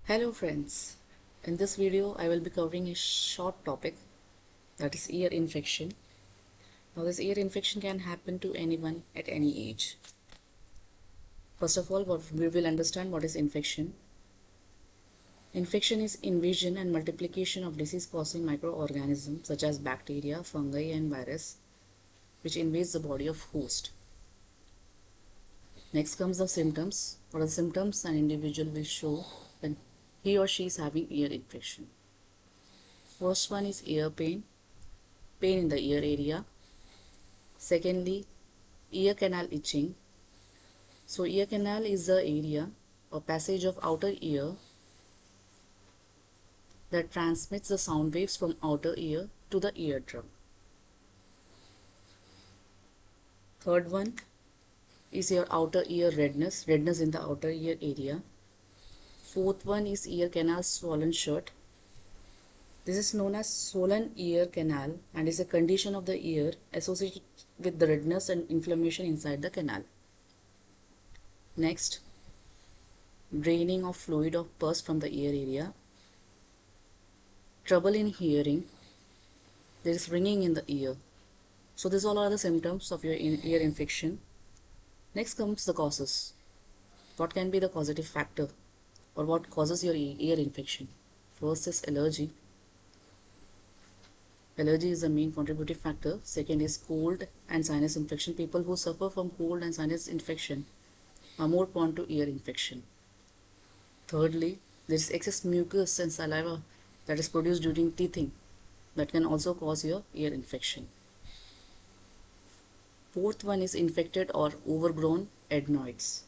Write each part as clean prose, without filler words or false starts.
Hello friends, in this video I will be covering a short topic, that is ear infection. Now this ear infection can happen to anyone at any age. First of all, we will understand what is infection. Infection is invasion and multiplication of disease causing microorganisms such as bacteria, fungi and virus which invades the body of host. Next comes the symptoms. What are the symptoms an individual will show when he or she is having ear infection? First one is ear pain, pain in the ear area. Secondly, ear canal itching. So ear canal is the area or passage of outer ear that transmits the sound waves from outer ear to the eardrum. Third one is your outer ear redness in the outer ear area. Fourth one is ear canal swollen shut. This is known as swollen ear canal and is a condition of the ear associated with the redness and inflammation inside the canal. Next, draining of fluid or pus from the ear area. Trouble in hearing. There is ringing in the ear. So these all are the symptoms of your ear infection. Next comes the causes. What can be the causative factor or what causes your ear infection? First is allergy. Allergy is the main contributing factor. Second is cold and sinus infection. People who suffer from cold and sinus infection are more prone to ear infection. Thirdly, there is excess mucus and saliva that is produced during teething that can also cause your ear infection. Fourth one is infected or overgrown adenoids.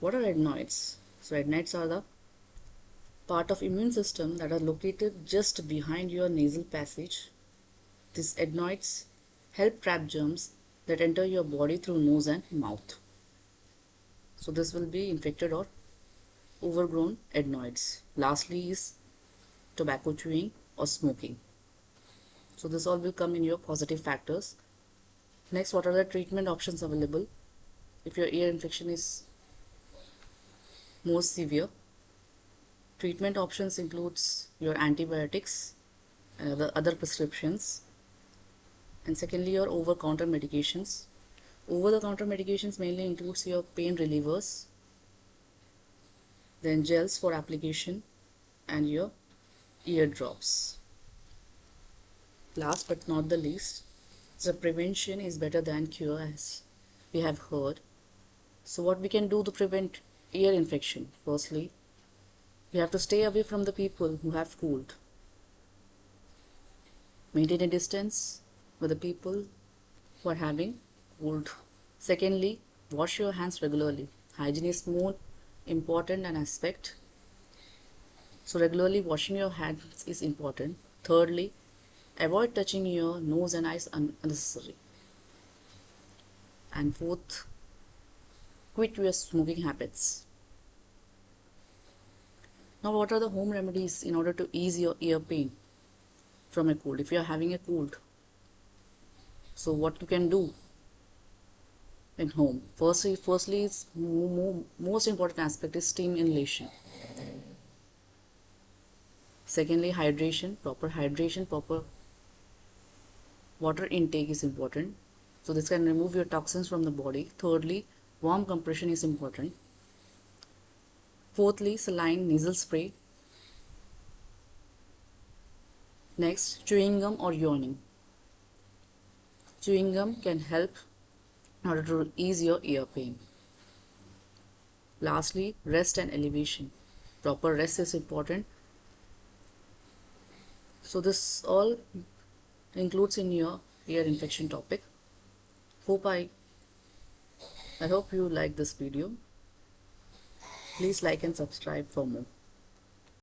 What are adenoids? So adenoids are the part of immune system that are located just behind your nasal passage. These adenoids help trap germs that enter your body through nose and mouth. So this will be infected or overgrown adenoids. Lastly is tobacco chewing or smoking. So this all will come in your causative factors. Next, what are the treatment options available if your ear infection is more severe? Treatment options includes your antibiotics and other prescriptions, and secondly your over-the-counter medications. Over-the-counter medications mainly includes your pain relievers, then gels for application, and your ear drops. Last but not the least, the prevention is better than cure, as we have heard. So what we can do to prevent ear infection? Firstly, we have to stay away from the people who have cold. Maintain a distance with the people who are having cold. Secondly, wash your hands regularly. Hygiene is more important an aspect. So regularly washing your hands is important. Thirdly, avoid touching your nose and eyes unnecessarily. And fourth, quit your smoking habits. Now, what are the home remedies in order to ease your ear pain from a cold? If you are having a cold, so what you can do in home? Firstly, is most important aspect is steam inhalation. Secondly, hydration, proper water intake is important. So this can remove your toxins from the body. Thirdly, warm compression is important. Fourthly, saline nasal spray. Next, chewing gum or yawning. Chewing gum can help in order to ease your ear pain. Lastly, rest and elevation. Proper rest is important. So this all includes in your ear infection topic. I hope you like this video. Please like and subscribe for more.